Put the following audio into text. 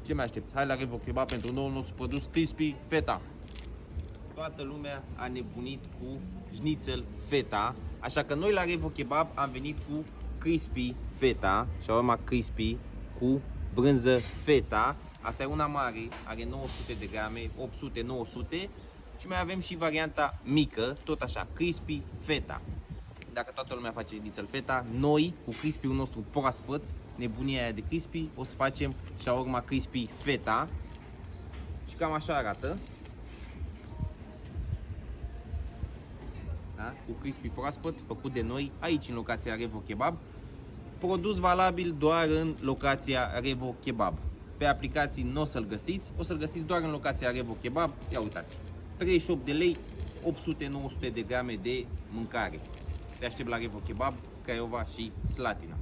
Ce mai aștepți? Hai la Revo Kebab pentru noul nostru produs Crispy Feta. Toată lumea a nebunit cu șnițel feta, așa că noi la Revo Kebab am venit cu Crispy Feta, shawarma crispy cu brânză feta. Asta e una mare, are 900 de grame, 800-900 și mai avem și varianta mică, tot așa, Crispy Feta. Dacă toată lumea face șnițel feta, noi cu crispy-ul nostru proaspăt, nebunia aia de crispy, o să facem shawarma crispy feta. Și cam așa arată. Da? Cu crispy proaspăt, făcut de noi aici în locația Revo Kebab. Produs valabil doar în locația Revo Kebab. Pe aplicații nu o să-l găsiți, o să-l găsiți doar în locația Revo Kebab. Ia uitați, 38 de lei, 800-900 de grame de mâncare. Te aștept la Revo Kebab, Craiova și Slatina.